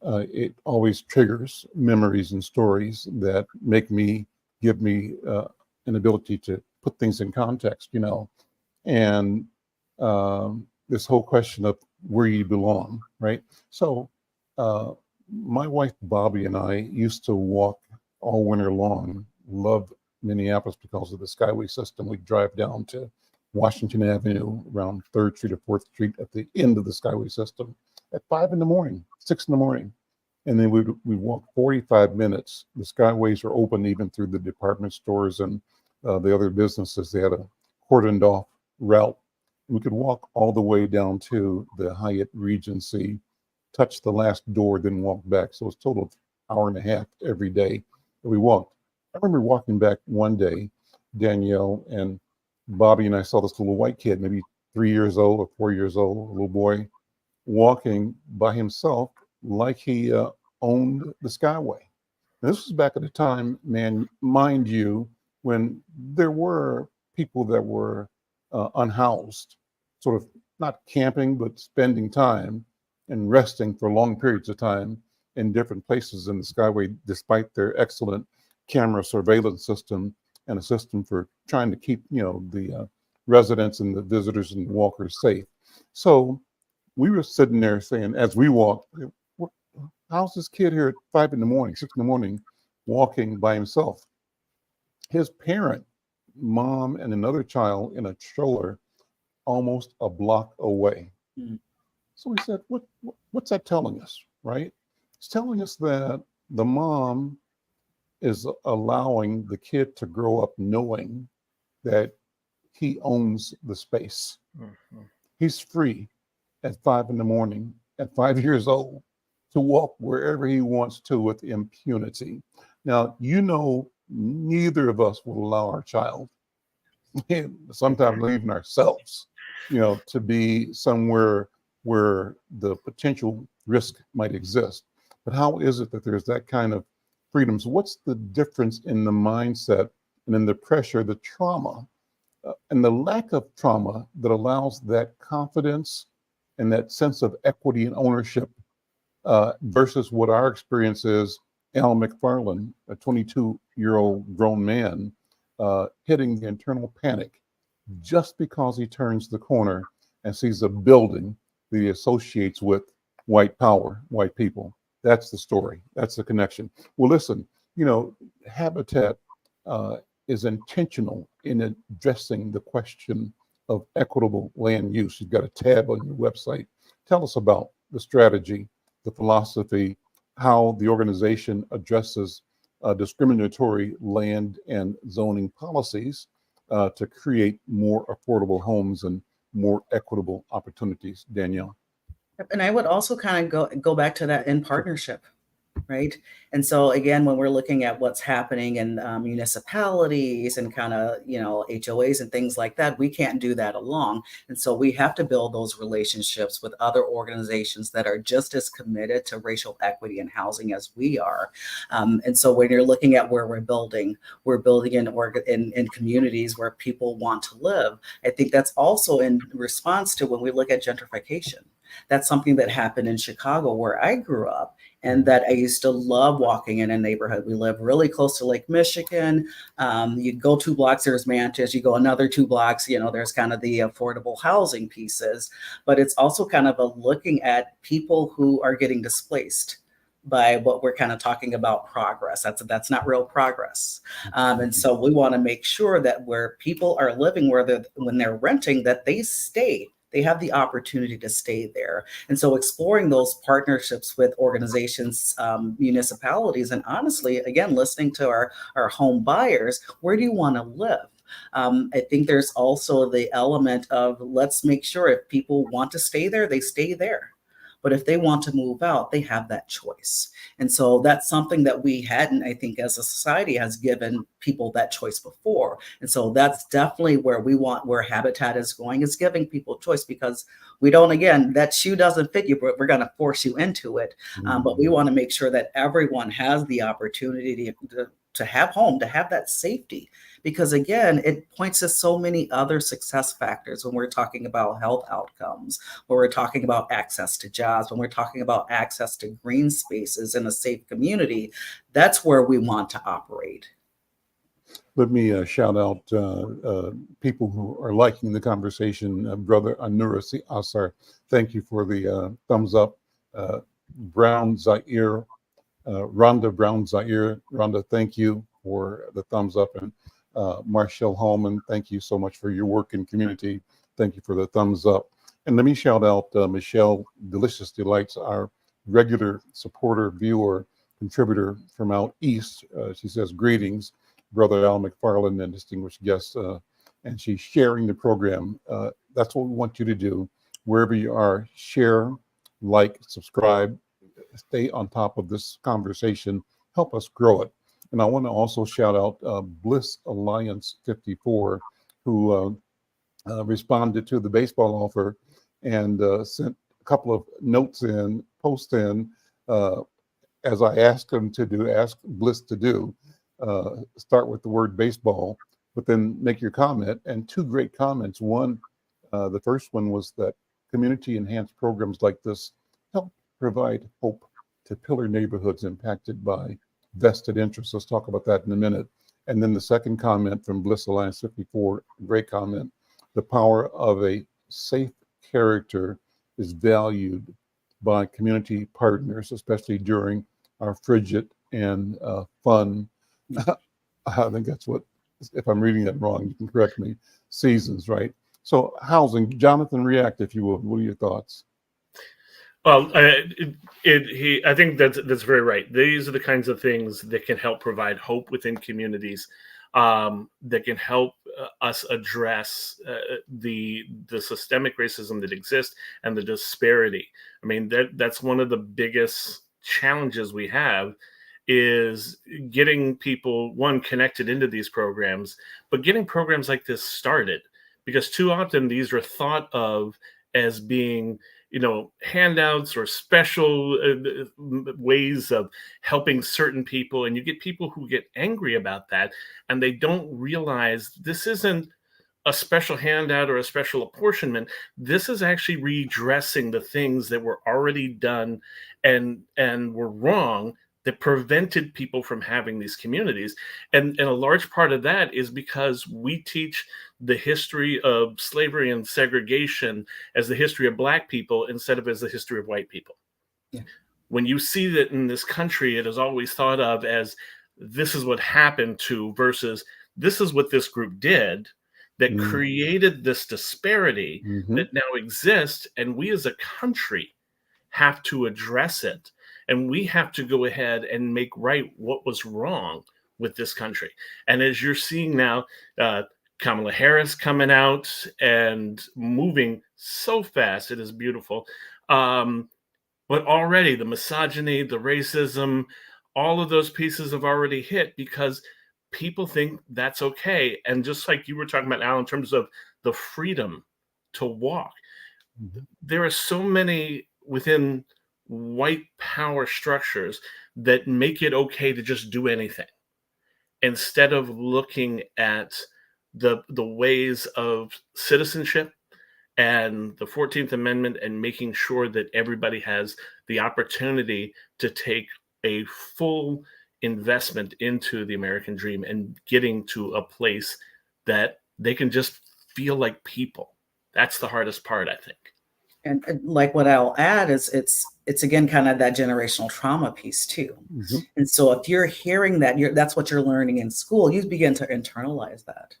it always triggers memories and stories that give me an ability to put things in context, and this whole question of where you belong, right? So my wife Bobby and I used to walk all winter long. Loved Minneapolis because of the Skyway system. We'd drive down to Washington Avenue around 3rd Street or 4th Street at the end of the Skyway system at 5 in the morning, 6 in the morning. And then we walk 45 minutes. The Skyways are open even through the department stores and the other businesses. They had a cordoned off route. We could walk all the way down to the Hyatt Regency, touch the last door, then walk back. So it's a total of an hour and a half every day that we walked. I remember walking back one day, Danielle and Bobby and I saw this little white kid, maybe 3 years old or 4 years old, a little boy, walking by himself like he owned the Skyway. And this was back at a time, man, mind you, when there were people that were unhoused, sort of not camping, but spending time and resting for long periods of time in different places in the Skyway, despite their excellent camera surveillance system and a system for trying to keep, the residents and the visitors and the walkers safe. So we were sitting there saying, as we walked, how's this kid here at 5 in the morning, 6 in the morning, walking by himself? His parent, mom, and another child in a stroller almost a block away. So we said, what's that telling us, right? It's telling us that the mom is allowing the kid to grow up knowing that he owns the space. He's free at 5 in the morning, at 5 years old, to walk wherever he wants to with impunity. Now, neither of us will allow our child, sometimes even ourselves, to be somewhere where the potential risk might exist. But how is it that there's that kind of freedom? So what's the difference in the mindset and in the pressure, the trauma, and the lack of trauma that allows that confidence and that sense of equity and ownership versus what our experience is? Al McFarlane, a 22-year-old grown man, hitting the internal panic, just because he turns the corner and sees a building that he associates with white power, white people. That's the story. That's the connection. Well, listen, Habitat is intentional in addressing the question of equitable land use. You've got a tab on your website. Tell us about the strategy, the philosophy, how the organization addresses discriminatory land and zoning policies to create more affordable homes and more equitable opportunities. Danielle. And I would also kind of go back to that in partnership. Right. And so again, when we're looking at what's happening in municipalities and kind of, HOAs and things like that, we can't do that alone. And so we have to build those relationships with other organizations that are just as committed to racial equity and housing as we are. And so when you're looking at where we're building in communities where people want to live. I think that's also in response to when we look at gentrification. That's something that happened in Chicago, where I grew up, and that I used to love walking in a neighborhood. We live really close to Lake Michigan. You go 2 blocks, there's Mantis. You go another 2 blocks, there's kind of the affordable housing pieces. But it's also kind of a looking at people who are getting displaced by what we're kind of talking about progress. That's not real progress. And so we want to make sure that where people are living, when they're renting, that they stay. They have the opportunity to stay there. And so exploring those partnerships with organizations, municipalities, and honestly, again, listening to our home buyers, where do you want to live? I think there's also the element of let's make sure if people want to stay there, they stay there. But if they want to move out, they have that choice. And so that's something that we hadn't, I think, as a society has given people that choice before. And so that's definitely where Habitat is going, is giving people choice, because we don't, again, that shoe doesn't fit you, but we're going to force you into it. But we want to make sure that everyone has the opportunity to have home, to have that safety. Because again, it points to so many other success factors when we're talking about health outcomes, when we're talking about access to jobs, when we're talking about access to green spaces in a safe community. That's where we want to operate. Let me shout out people who are liking the conversation. Brother Anura Asar, thank you for the thumbs up. Brown Zaire, Rhonda Brown Zaire, Rhonda, thank you for the thumbs up. And Marshall Holman, thank you so much for your work in community. Thank you for the thumbs up. And let me shout out Michelle Delicious Delights, our regular supporter, viewer, contributor from out east. She says, greetings, Brother Al McFarlane and distinguished guests. And she's sharing the program. That's what we want you to do. Wherever you are, share, like, subscribe, stay on top of this conversation, help us grow it. And I want to also shout out Bliss Alliance 54, who responded to the baseball offer and sent a couple of posts in, as I asked Bliss to do. Start with the word baseball, but then make your comment. And 2 great comments. One, the first one was that community enhanced programs like this help provide hope to pillar neighborhoods impacted by vested interests. Let's talk about that in a minute. And then the second comment from Bliss Alliance 54, great comment. The power of a safe character is valued by community partners, especially during our frigid and fun, I think that's what, if I'm reading that wrong, you can correct me, seasons, right? So housing, Jonathan, react if you will. What are your thoughts? Well, I think that's very right. These are the kinds of things that can help provide hope within communities, that can help us address the systemic racism that exists and the disparity. I mean, that's one of the biggest challenges we have, is getting people, one, connected into these programs, but getting programs like this started, because too often these are thought of as being handouts or special ways of helping certain people. And you get people who get angry about that, and they don't realize this isn't a special handout or a special apportionment. This is actually redressing the things that were already done and were wrong, that prevented people from having these communities. And a large part of that is because we teach the history of slavery and segregation as the history of Black people instead of as the history of white people. Yeah. When you see that in this country, it is always thought of as this is what happened to versus this is what this group did that created this disparity that now exists. And we as a country have to address it. And we have to go ahead and make right what was wrong with this country. And as you're seeing now, Kamala Harris coming out and moving so fast, it is beautiful. But already the misogyny, the racism, all of those pieces have already hit because people think that's okay. And just like you were talking about, Al, in terms of the freedom to walk, there are so many within white power structures that make it okay to just do anything instead of looking at the ways of citizenship and the 14th Amendment and making sure that everybody has the opportunity to take a full investment into the American dream and getting to a place that they can just feel like people. That's the hardest part, I think. And like what I'll add is it's again kind of that generational trauma piece too. And so if you're hearing that, that's what you're learning in school, you begin to internalize that.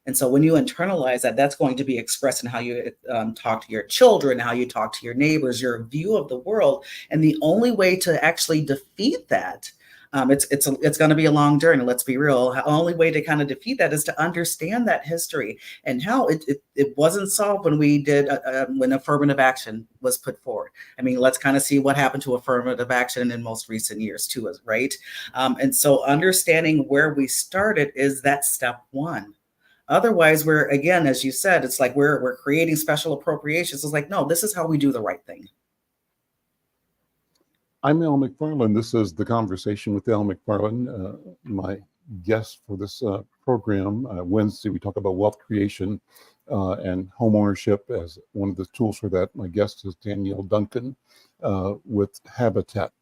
And so when you internalize that, that's going to be expressed in how you talk to your children, how you talk to your neighbors, your view of the world. And the only way to actually defeat that, it's going to be a long journey. Let's be real. The only way to kind of defeat that is to understand that history and how it wasn't solved when we did when affirmative action was put forward. I mean, let's kind of see what happened to affirmative action in most recent years too, right? And so understanding where we started is that step one. Otherwise, we're, again, as you said, it's like we're creating special appropriations. It's like, no, this is how we do the right thing. I'm Al McFarlane. This is The Conversation with Al McFarlane. My guest for this program, Wednesday, we talk about wealth creation and homeownership as one of the tools for that. My guest is Danielle Duncan with Habitat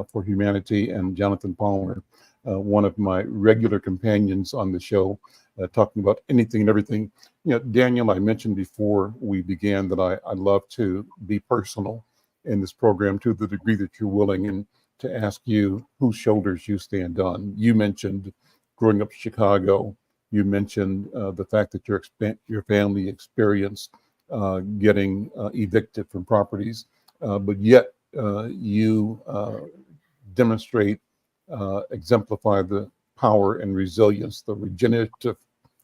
for Humanity, and Jonathan Palmer, one of my regular companions on the show, talking about anything and everything. You know, Danielle, I mentioned before we began that I love to be personal in this program to the degree that you're willing, and to ask you whose shoulders you stand on. You mentioned growing up in Chicago. You mentioned the fact that your family experienced getting evicted from properties, but yet you demonstrate, exemplify the power and resilience, the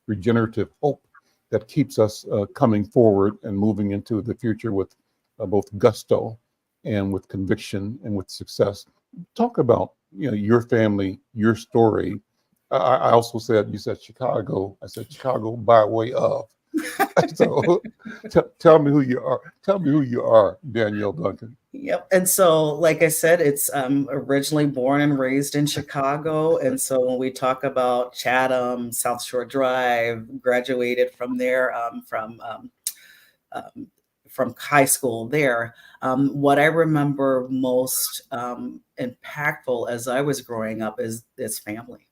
regenerative hope that keeps us coming forward and moving into the future with both gusto and with conviction and with success. Talk about, you know, your family, your story. I also said, you said Chicago. I said Chicago by way of. So tell me who you are. Tell me who you are, Danielle Duncan. Yep. And so, like I said, it's originally born and raised in Chicago. And so when we talk about Chatham, South Shore Drive, graduated from there, from high school there. What I remember most impactful as I was growing up is family.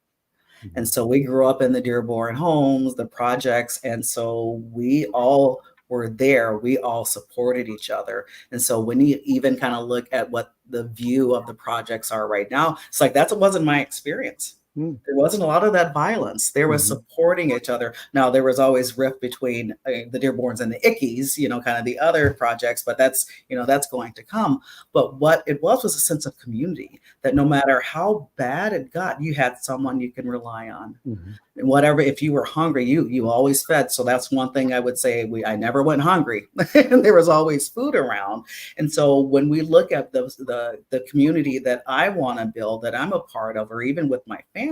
And so we grew up in the Dearborn homes, the projects. And so we all were there. We all supported each other. And so when you even kind of look at what the view of the projects are right now, it's like, that wasn't my experience. There wasn't a lot of that violence. There was supporting each other. Now, there was always rift between the Dearborns and the Ickies, you know, kind of the other projects, but that's, you know, that's going to come. But what it was a sense of community, that no matter how bad it got, you had someone you can rely on. And whatever, if you were hungry, you always fed. So that's one thing I would say, I never went hungry. There was always food around. And so when we look at the community that I want to build, that I'm a part of, or even with my family,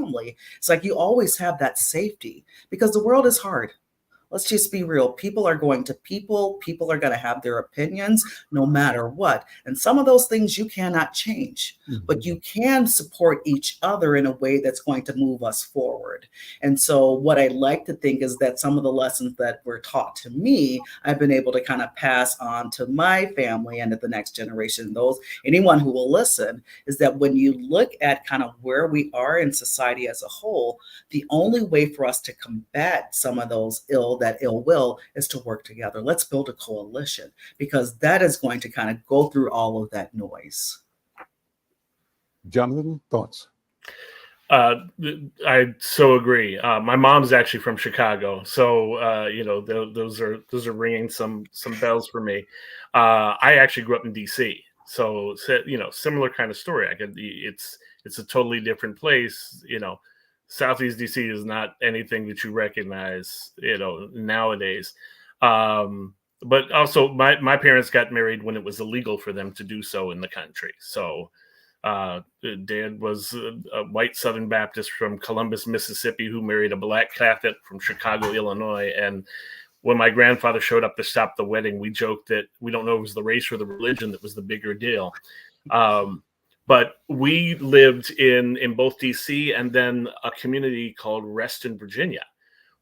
it's like you always have that safety, because the world is hard. let's just be real. People are going to people. People are going to have their opinions no matter what. And some of those things you cannot change, but you can support each other in a way that's going to move us forward. And so what I like to think is that some of the lessons that were taught to me, I've been able to kind of pass on to my family and to the next generation. Anyone who will listen, is that when you look at kind of where we are in society as a whole, the only way for us to combat some of that ill will is to work together. Let's build a coalition, because that is going to kind of go through all of that noise. Jonathan, thoughts? I so agree. My mom's actually from Chicago, so those are ringing some bells for me. I actually grew up in DC, so similar kind of story. It's a totally different place. Southeast DC is not anything that you recognize, nowadays. But also, my parents got married when it was illegal for them to do so in the country. So Dad was a white Southern Baptist from Columbus, Mississippi, who married a black Catholic from Chicago, Illinois. And when my grandfather showed up to stop the wedding, we joked that we don't know if it was the race or the religion that was the bigger deal. But we lived in both DC and then a community called Reston, Virginia,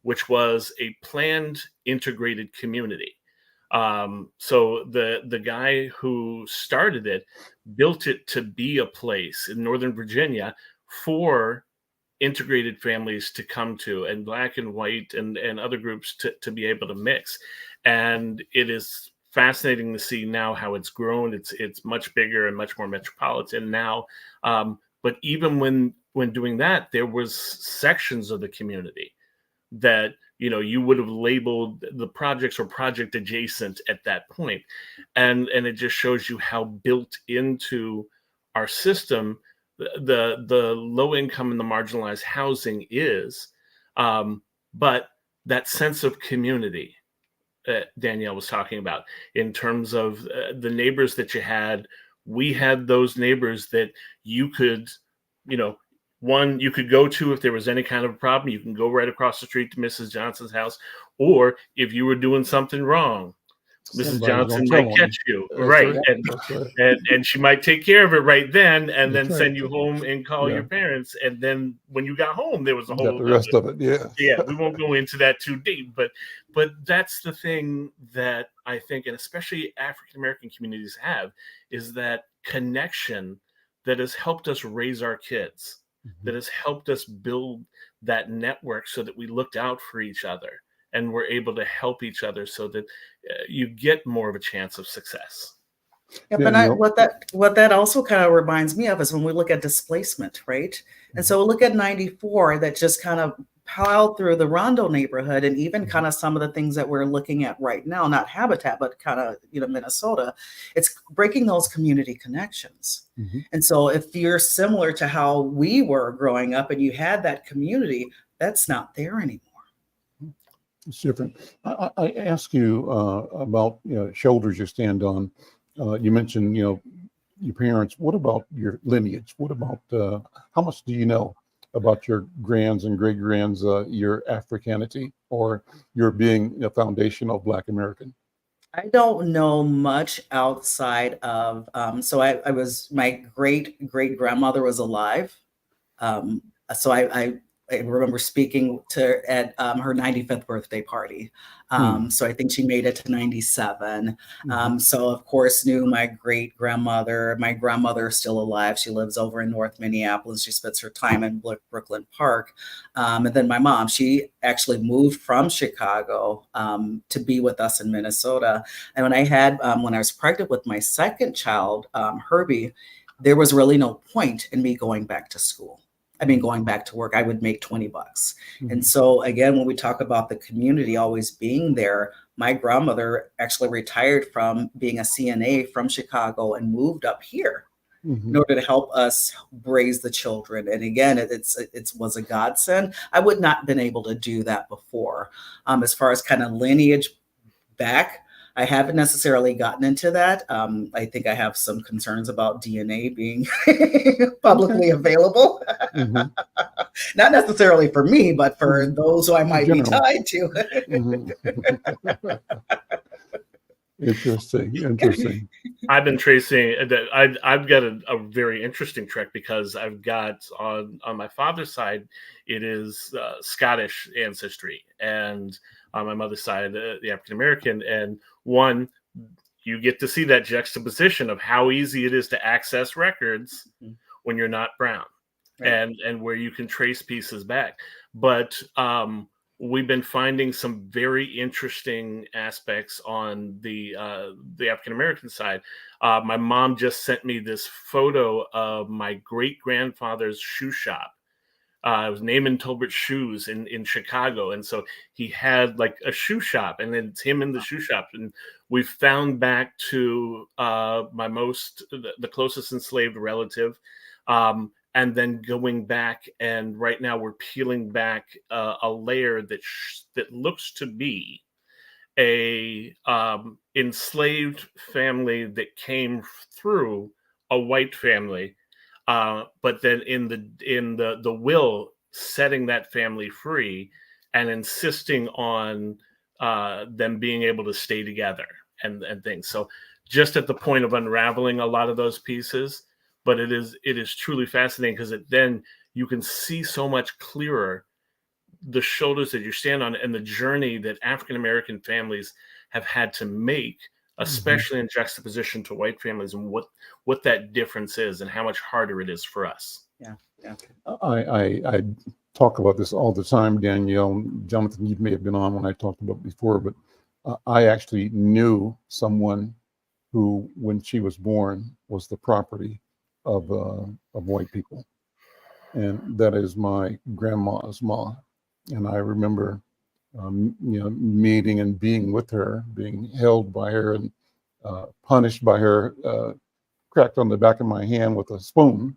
which was a planned integrated community. So the guy who started it built it to be a place in Northern Virginia for integrated families to come to, and black and white and other groups to be able to mix. And it is fascinating to see now how it's grown. It's much bigger and much more metropolitan now. But even when doing that, there was sections of the community that you would have labeled the projects or project adjacent at that point. And it just shows you how built into our system the low income and the marginalized housing is. But that sense of community Danielle was talking about, in terms of the neighbors that you had, we had those neighbors that you could, one, you could go to if there was any kind of a problem. You can go right across the street to Mrs. Johnson's house, or if you were doing something wrong, Mrs. Johnson might catch you, right? And she might take care of it right then, and then send you home and call your parents. And then when you got home, there was a whole the rest of it. Yeah, we won't go into that too deep, but that's the thing that I think, and especially African American communities have, is that connection that has helped us raise our kids, that has helped us build that network so that we looked out for each other and we're able to help each other, so that you get more of a chance of success. Yeah, but what that also kind of reminds me of is when we look at displacement, right? And so look at 94, that just kind of plowed through the Rondo neighborhood, and even kind of some of the things that we're looking at right now, not Habitat, but kind of, Minnesota, it's breaking those community connections. And so if you're similar to how we were growing up and you had that community, that's not there anymore. It's different. I ask you about shoulders you stand on. You mentioned your parents. What about your lineage? What about how much do you know about your grands and great grands, your Africanity, or your being a foundational Black American? I don't know much outside of so I was, my great grandmother was alive. So I remember speaking to at her 95th birthday party. So I think she made it to 97. So of course knew my great grandmother. My grandmother is still alive. She lives over in North Minneapolis. She spends her time in Brooklyn Park. And then my mom, she actually moved from Chicago to be with us in Minnesota. And when I was pregnant with my second child, Herbie, there was really no point in me going back to school. Going back to work, I would make $20. And so again, when we talk about the community always being there, my grandmother actually retired from being a CNA from Chicago and moved up here in order to help us raise the children. And again, it was a godsend. I would not have been able to do that before. As far as kind of lineage back, I haven't necessarily gotten into that. I think I have some concerns about DNA being publicly available. Mhm. Not necessarily for me, but for Mhm. those who I might be General. tied to. Mhm. Interesting. I've been tracing that. I've got a very interesting trek because I've got on my father's side, it is Scottish ancestry, and on my mother's side, the African American. And one, you get to see that juxtaposition of how easy it is to access records when you're not brown, Right. and where you can trace pieces back. But we've been finding some very interesting aspects on the African American side. My mom just sent me this photo of my great grandfather's shoe shop. It was Naaman Tolbert Shoes in Chicago, and so he had like a shoe shop, and then it's him in the shoe shop. And we found back to the closest enslaved relative, and then going back, and right now we're peeling back a layer that looks to be a enslaved family that came through a white family, but then in the will setting that family free and insisting on them being able to stay together and things. So just at the point of unraveling a lot of those pieces, but it is truly fascinating because then you can see so much clearer the shoulders that you stand on and the journey that African American families have had to make, especially in juxtaposition to white families, and what that difference is and how much harder it is for us. Yeah. I talk about this all the time, Danielle. Jonathan, you may have been on when I talked about it before, but I actually knew someone who, when she was born, was the property of white people, and that is my grandma's mom. And I remember, meeting and being with her, being held by her, and punished by her, cracked on the back of my hand with a spoon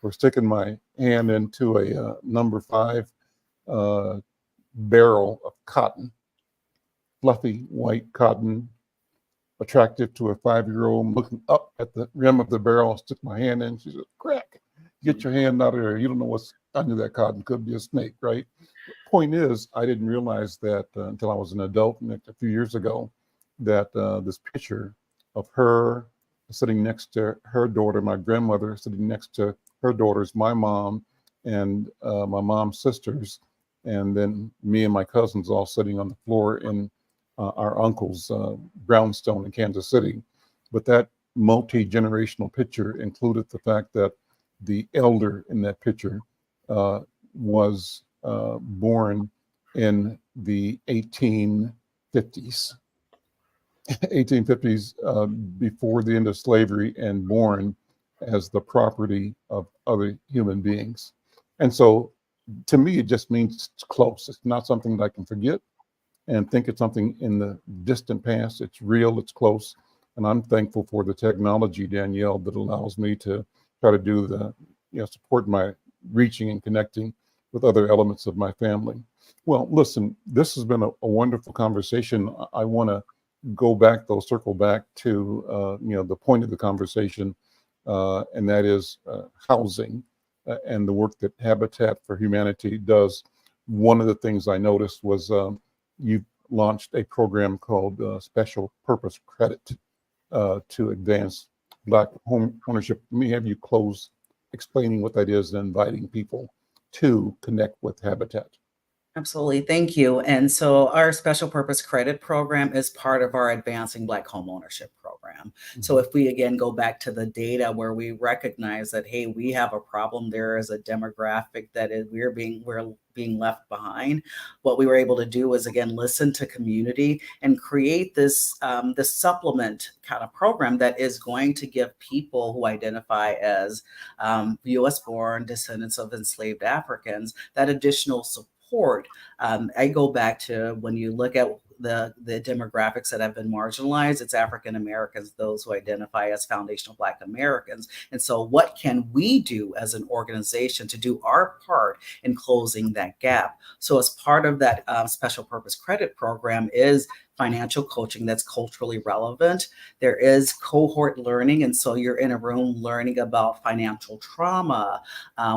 for sticking my hand into a number 5 barrel of cotton, fluffy white cotton, attractive to a 5-year-old. Looking up at the rim of the barrel, stick my hand in. She said, "Crack, get your hand out of there. You don't know what's under that cotton. Could be a snake, right?" Point is, I didn't realize that until I was an adult a few years ago, that this picture of her sitting next to her daughter, my grandmother sitting next to her daughters, my mom, and my mom's sisters, and then me and my cousins all sitting on the floor in our uncle's brownstone in Kansas City. But that multi-generational picture included the fact that the elder in that picture was born in the 1850s, 1850s, before the end of slavery, and born as the property of other human beings. And so to me, it just means it's close. It's not something that I can forget and think it's something in the distant past. It's real, it's close. And I'm thankful for the technology, Danielle, that allows me to try to do support my reaching and connecting with other elements of my family. Well, listen, this has been a wonderful conversation. I want to circle back to, the point of the conversation, and that is housing and the work that Habitat for Humanity does. One of the things I noticed was you launched a program called Special Purpose Credit to advance Black home ownership. Let me have you close explaining what that is and inviting people to connect with Habitat. Absolutely. Thank you. And so our special purpose credit program is part of our Advancing Black Homeownership program. So if we again go back to the data where we recognize that, hey, we have a problem, there is a demographic that is we're being left behind. What we were able to do was again listen to community and create this supplement kind of program that is going to give people who identify as U.S. born descendants of enslaved Africans that additional support. I go back to when you look at the demographics that have been marginalized, it's African Americans, those who identify as foundational Black Americans. And so what can we do as an organization to do our part in closing that gap? So as part of that special purpose credit program is financial coaching that's culturally relevant. There is cohort learning, and so you're in a room learning about financial trauma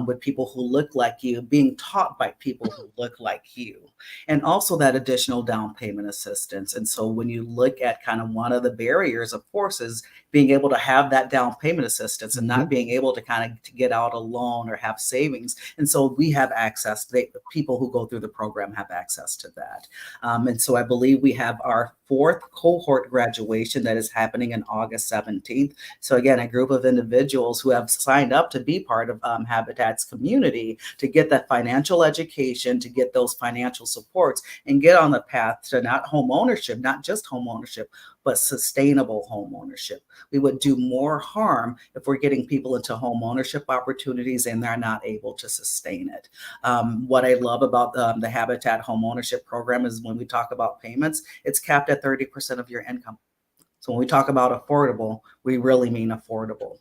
with people who look like you, being taught by people who look like you, and also that additional down payment assistance. And so when you look at kind of one of the barriers, of course, is being able to have that down payment assistance and not being able to kind of to get out a loan or have savings. And so we have access, people who go through the program have access to that. And so I believe we have our 4th cohort graduation that is happening in August 17th. So again, a group of individuals who have signed up to be part of Habitat's community to get that financial education, to get those financial supports, and get on the path to not home ownership, not just home ownership, but sustainable home ownership. We would do more harm if we're getting people into home ownership opportunities and they're not able to sustain it. What I love about the Habitat home ownership program is when we talk about payments, it's capped at 30% of your income. So when we talk about affordable, we really mean affordable.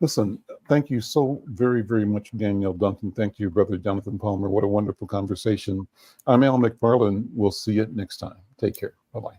Listen, thank you so very, very much, Danielle, Duncan. Thank you, Brother Jonathan Palmer. What a wonderful conversation. I'm Al McFarlane. We'll see you next time. Take care. Bye-bye.